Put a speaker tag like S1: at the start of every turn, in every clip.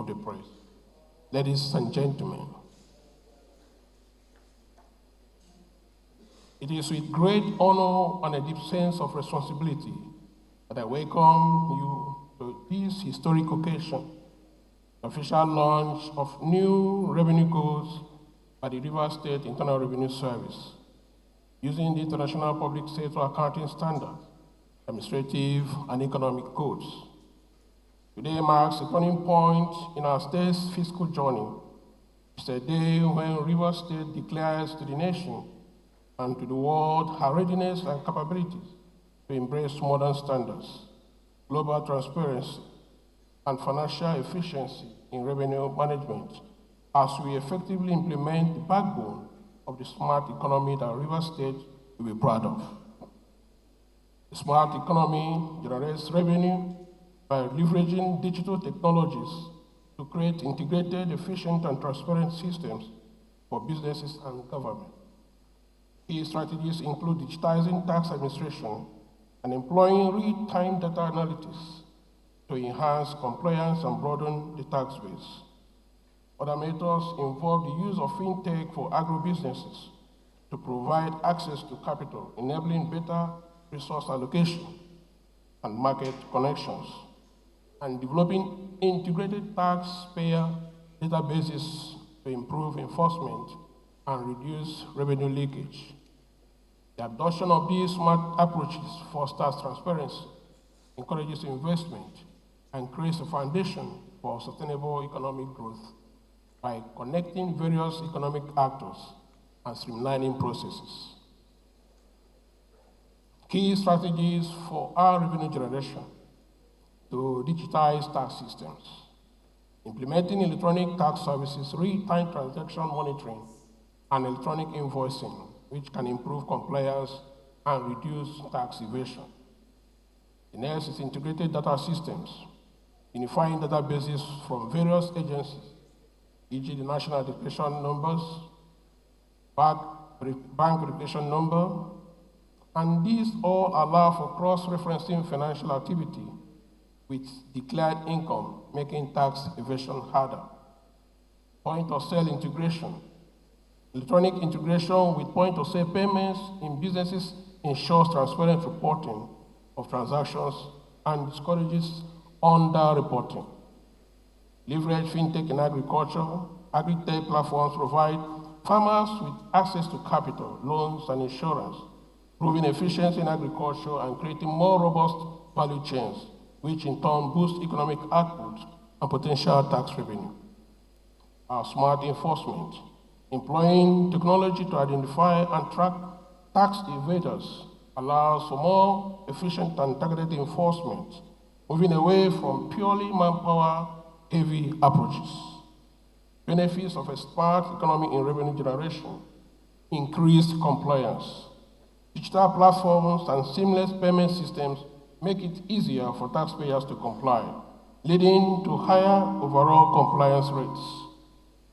S1: of the press, ladies and gentlemen, it is with great honor and a deep sense of responsibility that I welcome you to this historic occasion, the official launch of new revenue codes by the Rivers State Internal Revenue Service, using the International Public Sector Accounting Standards, Administrative and Economic Codes. Today marks a turning point in our state's fiscal journey. It's a day when Rivers State declares to the nation and to the world her readiness and capabilities to embrace modern standards, global transparency, and financial efficiency in revenue management as we effectively implement the backbone of the smart economy that Rivers State will be proud of. The smart economy generates revenue by leveraging digital technologies to create integrated, efficient, and transparent systems for businesses and government. Key strategies include digitizing tax administration and employing real-time data analytics to enhance compliance and broaden the tax base. Other methods involve the use of fintech for agro-businesses to provide access to capital, enabling better resource allocation and market connections, and developing integrated taxpayer databases to improve enforcement and reduce revenue leakage. The adoption of these smart approaches fosters transparency, encourages investment, and creates a foundation for sustainable economic growth by connecting various economic actors and streamlining processes. Key strategies for our revenue generation: to digitize tax systems, implementing electronic tax services, real-time transaction monitoring, and electronic invoicing, which can improve compliance and reduce tax evasion. The next is integrated data systems, unifying databases from various agencies, e.g. the national identification numbers, bank verification number, and these all allow for cross-referencing financial activity with declared income, making tax evasion harder. Point-of-sale integration. Electronic integration with point-of-sale payments in businesses ensures transparent reporting of transactions and discourages under-reporting. Leverage fintech in agriculture. Agri-tech platforms provide farmers with access to capital, loans, and insurance, improving efficiency in agriculture and creating more robust value chains, which in turn boost economic output and potential tax revenue. Our smart enforcement. Employing technology to identify and track tax evaders allows for more efficient and targeted enforcement, moving away from purely manpower-heavy approaches. Benefits of a smart economy in revenue generation: increased compliance. Digital platforms and seamless payment systems make it easier for taxpayers to comply, leading to higher overall compliance rates.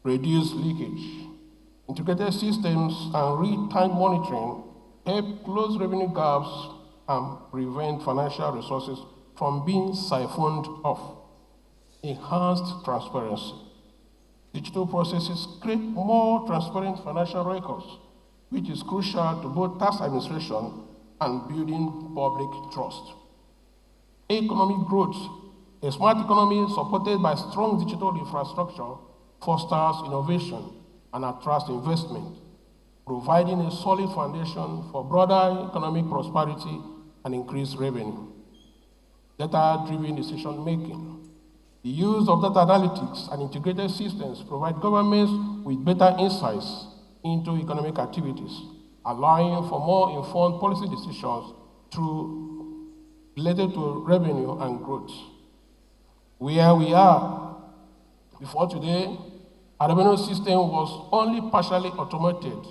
S1: Reduced leakage. Integrated systems and real-time monitoring help close revenue gaps and prevent financial resources from being siphoned off. Enhanced transparency. Digital processes create more transparent financial records, which is crucial to both tax administration and building public trust. Economic growth. A smart economy supported by strong digital infrastructure fosters innovation and attracts investment, providing a solid foundation for broader economic prosperity and increased revenue. Data-driven decision-making. The use of data analytics and integrated systems provide governments with better insights into economic activities, allowing for more informed policy decisions related to revenue and growth. Where we are before today, our revenue system was only partially automated,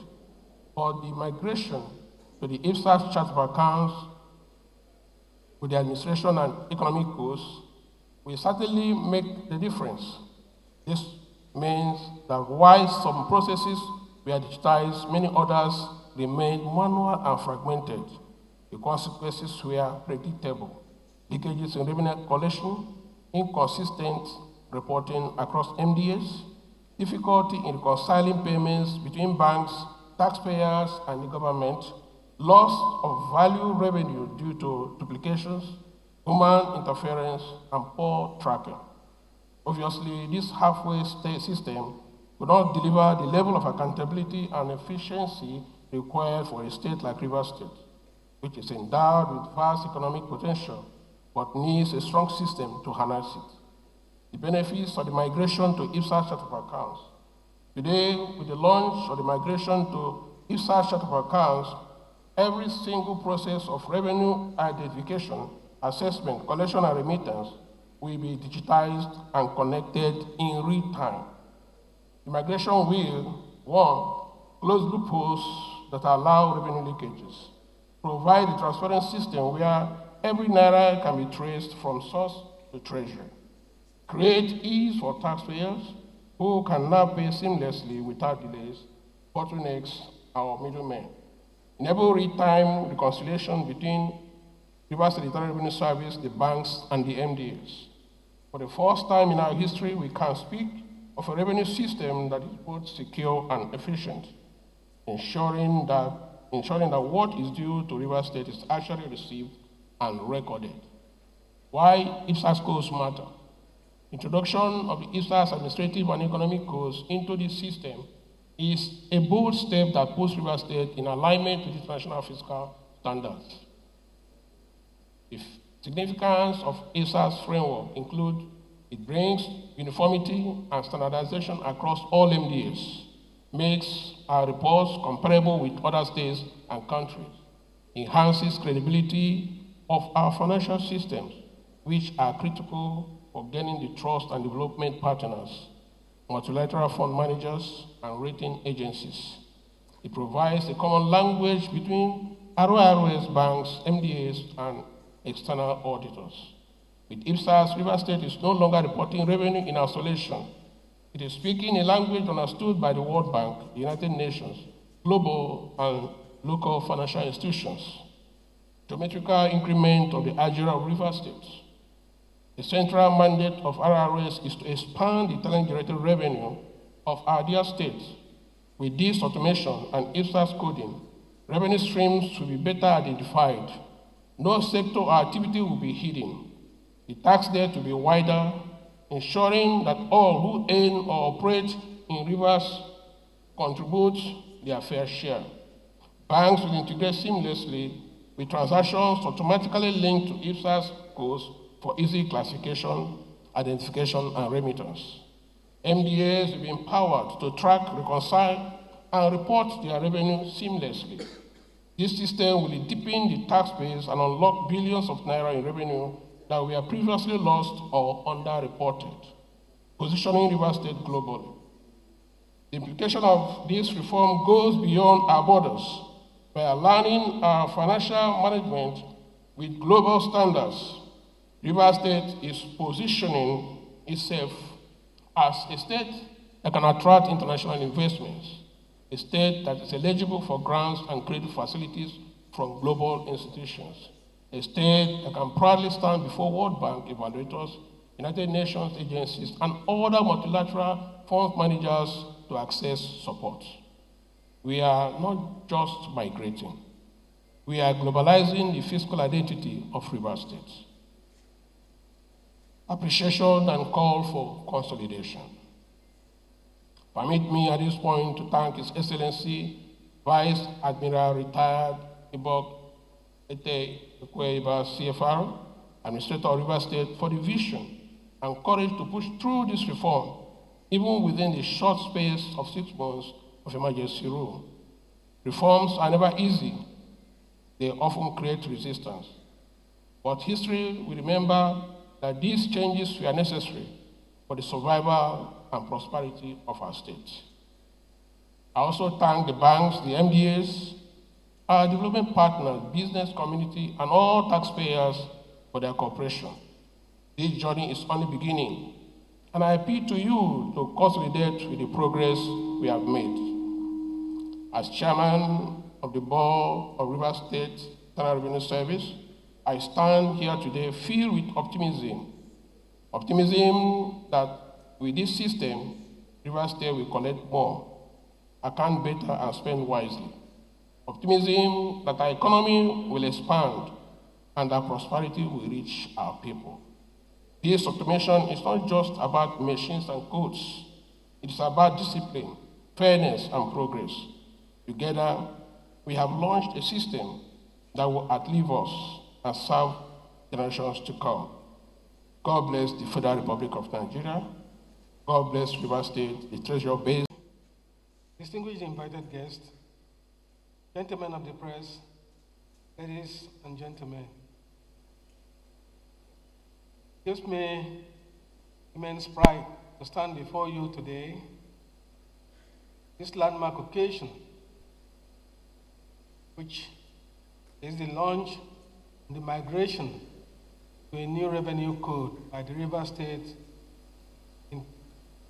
S1: but the migration to the IPSAS chart of accounts with the administration and economic codes will certainly make the difference. This means that while some processes were digitized, many others remained manual and fragmented. The consequences were predictable: leakages in revenue collection, inconsistent reporting across MDAs, difficulty in reconciling payments between banks, taxpayers, and the government, loss of value revenue due to duplications, human interference, and poor tracking. Obviously, this halfway system will not deliver the level of accountability and efficiency required for a state like Rivers State, which is endowed with vast economic potential, but needs a strong system to harness it. The benefits of the migration to IPSAS chart of accounts. Today, with the launch of the migration to IPSAS chart of accounts, every single process of revenue identification, assessment, collection, and remittance will be digitized and connected in real time. The migration will, one, close loopholes that allow revenue leakages, provide a transparent system where every naira can be traced from source to treasury, create ease for taxpayers who can now pay seamlessly without delays, bottlenecks, or middlemen, enable real-time reconciliation between Rivers State Revenue Service, the banks, and the MDAs. For the first time in our history, we can speak of a revenue system that is both secure and efficient, ensuring that what is due to Rivers State is actually received and recorded. Why IPSAS codes matter? Introduction of the IPSAS administrative and economic codes into this system is a bold step that puts Rivers State in alignment with international fiscal standards. The significance of IPSAS framework include it brings uniformity and standardization across all MDAs, makes our reports comparable with other states and countries, enhances credibility of our financial systems, which are critical for gaining the trust and development partners, multilateral fund managers, and rating agencies. It provides a common language between RORS banks, MDAs, and external auditors. With IPSAS, Rivers State is no longer reporting revenue in isolation. It is speaking a language understood by the World Bank, the United Nations, global and local financial institutions. Geometrical increment of the agenda of Rivers State. The central mandate of RRS is to expand the talent-generated revenue of our dear state. With this automation and IPSAS coding, revenue streams will be better identified. No sector or activity will be hidden. The tax debt will be wider, ensuring that all who earn or operate in rivers contribute their fair share. Banks will integrate seamlessly with transactions automatically linked to IPSAS codes for easy classification, identification, and remittance. MDAs will be empowered to track, reconcile, and report their revenue seamlessly. This system will deepen the tax base and unlock billions of naira in revenue that were previously lost or underreported, positioning Rivers State globally. The implication of this reform goes beyond our borders by aligning our financial management with global standards. Rivers State is positioning itself as a state that can attract international investments, a state that is eligible for grants and credit facilities from global institutions, a state that can proudly stand before World Bank evaluators, United Nations agencies, and other multilateral fund managers to access support. We are not just migrating. We are globalizing the fiscal identity of Rivers State. Appreciation and call for consolidation. Permit me at this point to thank His Excellency Vice Admiral retired Ibok-Ete Ekwe Ibas CFR, Administrator of Rivers State, for the vision and courage to push through this reform, even within the short space of 6 months of emergency rule. Reforms are never easy. They often create resistance. But history will remember that these changes were necessary for the survival and prosperity of our state. I also thank the banks, the MDAs, our development partners, business community, and all taxpayers for their cooperation. This journey is only beginning, and I appeal to you to consolidate with the progress we have made. As chairman of the board of Rivers State Internal Revenue Service, I stand here today filled with optimism Optimism that with this system, Rivers State will collect more, account better, and spend wisely. Optimism that our economy will expand and our prosperity will reach our people. This automation is not just about machines and codes. It is about discipline, fairness, and progress. Together, we have launched a system that will outlive us and serve generations to come. God bless the Federal Republic of Nigeria. God bless Rivers State, the treasure base.
S2: Distinguished invited guests, gentlemen of the press, ladies and gentlemen, it gives me immense pride to stand before you today, this landmark occasion, which is the launch and the migration to a new revenue code by the Rivers State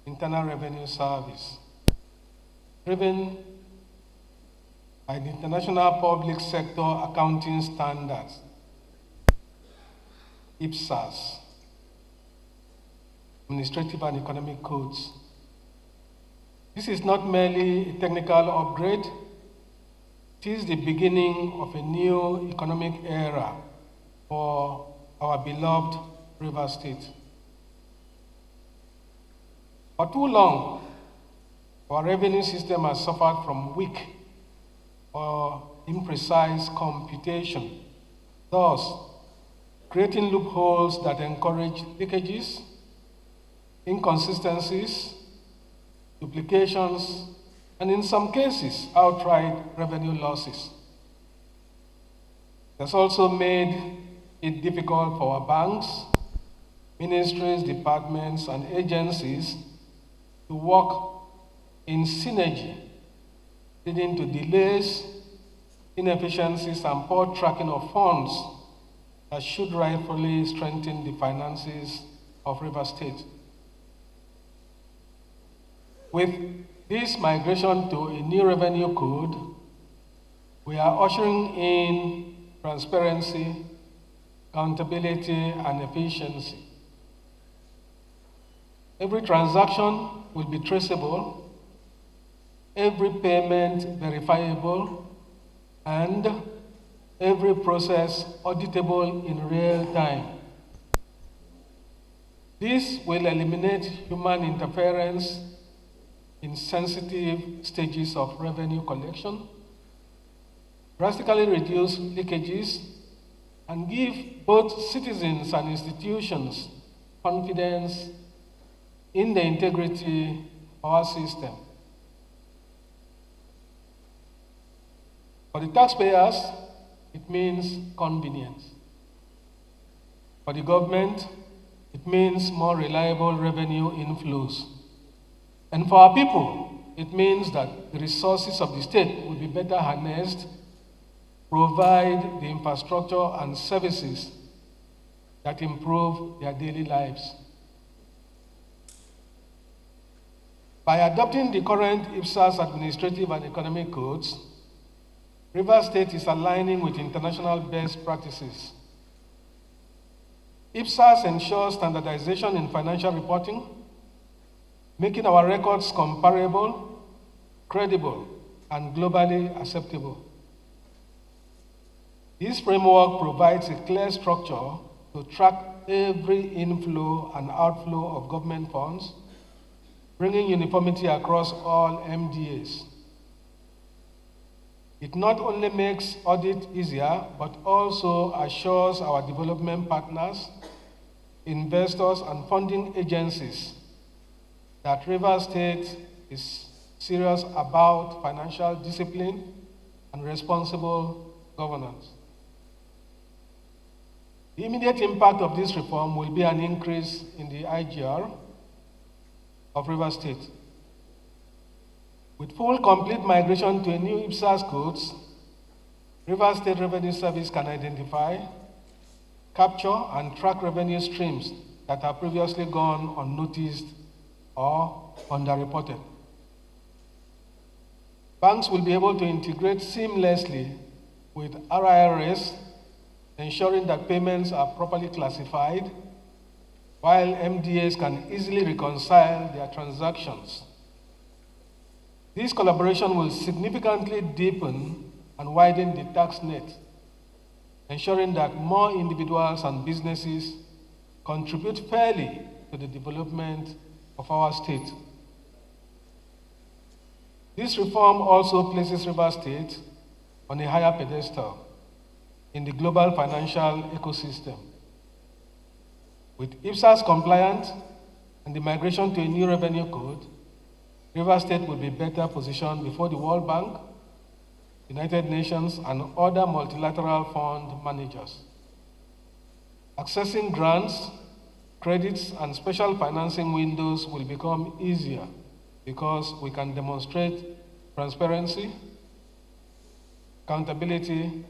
S2: Internal Revenue Service, driven by the International Public Sector Accounting Standards, IPSAS, Administrative and Economic Codes. This is not merely a technical upgrade, it is the beginning of a new economic era for our beloved Rivers State. For too long, our revenue system has suffered from weak or imprecise computation, thus creating loopholes that encourage leakages, inconsistencies, duplications, and in some cases, outright revenue losses. It has also made it difficult for our banks, ministries, departments, and agencies to work in synergy, leading to delays, inefficiencies, and poor tracking of funds that should rightfully strengthen the finances of Rivers State. With this migration to a new revenue code, we are ushering in transparency, accountability, and efficiency. Every transaction will be traceable, every payment verifiable, and every process auditable in real time. This will eliminate human interference in sensitive stages of revenue collection, drastically reduce leakages, and give both citizens and institutions confidence in the integrity of our system. For the taxpayers, it means convenience. For the government, it means more reliable revenue inflows. And for our people, it means that the resources of the state will be better harnessed, provide the infrastructure and services that improve their daily lives. By adopting the current IPSAS administrative and economic codes, Rivers State is aligning with international best practices. IPSAS ensures standardization in financial reporting, making our records comparable, credible, and globally acceptable. This framework provides a clear structure to track every inflow and outflow of government funds, bringing uniformity across all MDAs. It not only makes audit easier, but also assures our development partners, investors, and funding agencies that Rivers State is serious about financial discipline and responsible governance. The immediate impact of this reform will be an increase in the IGR of Rivers State. With full complete migration to a new IPSAS codes, Rivers State Revenue Service can identify, capture, and track revenue streams that have previously gone unnoticed or underreported. Banks will be able to integrate seamlessly with RIRS, ensuring that payments are properly classified, while MDAs can easily reconcile their transactions. This collaboration will significantly deepen and widen the tax net, ensuring that more individuals and businesses contribute fairly to the development of our state. This reform also places Rivers State on a higher pedestal in the global financial ecosystem. With IPSAS compliant and the migration to a new revenue code, Rivers State will be better positioned before the World Bank, United Nations, and other multilateral fund managers. Accessing grants, credits, and special financing windows will become easier because we can demonstrate transparency, accountability,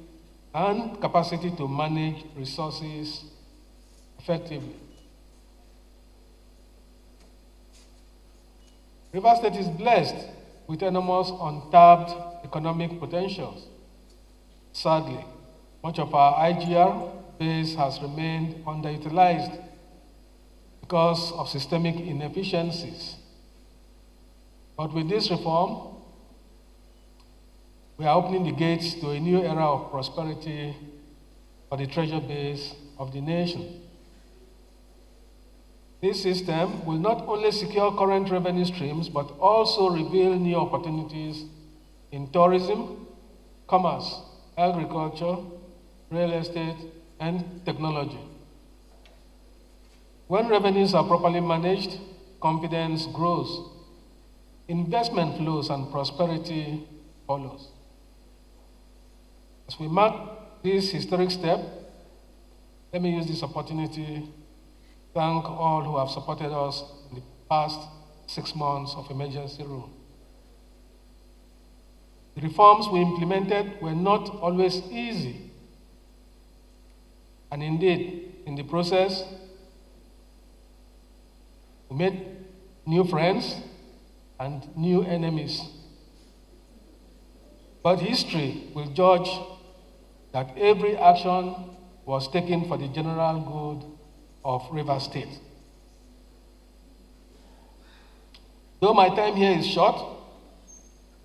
S2: and capacity to manage resources effectively. Rivers State is blessed with enormous untapped economic potentials. Sadly, much of our IGR base has remained underutilized because of systemic inefficiencies. But with this reform, we are opening the gates to a new era of prosperity for the treasure base of the nation. This system will not only secure current revenue streams, but also reveal new opportunities in tourism, commerce, agriculture, real estate, and technology. When revenues are properly managed, confidence grows, investment flows, and prosperity follows. As we mark this historic step, let me use this opportunity to thank all who have supported us in the past 6 months of emergency rule. The reforms we implemented were not always easy. And indeed, in the process, we made new friends and new enemies. But history will judge that every action was taken for the general good of Rivers State. Though my time here is short,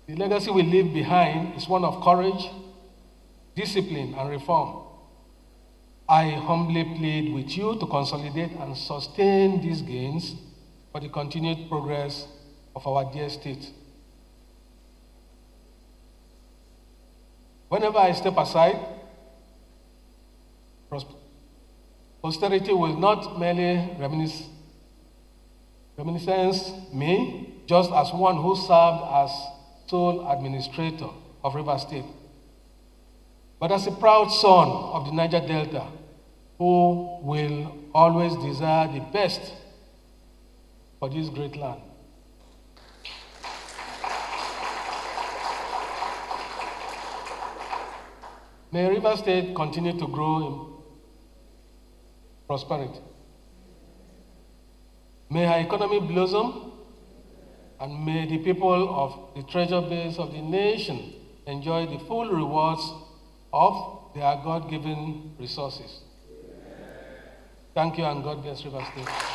S2: the legacy we leave behind is one of courage, discipline, and reform. I humbly plead with you to consolidate and sustain these gains for the continued progress of our dear state. Whenever I step aside, posterity will not merely reminiscence me just as one who served as sole administrator of Rivers State, but as a proud son of the Niger Delta who will always desire the best for this great land. May Rivers State continue to grow in prosperity. May her economy blossom, and may the people of the treasure base of the nation enjoy the full rewards of their God-given resources. Thank you, and God bless Rivers State.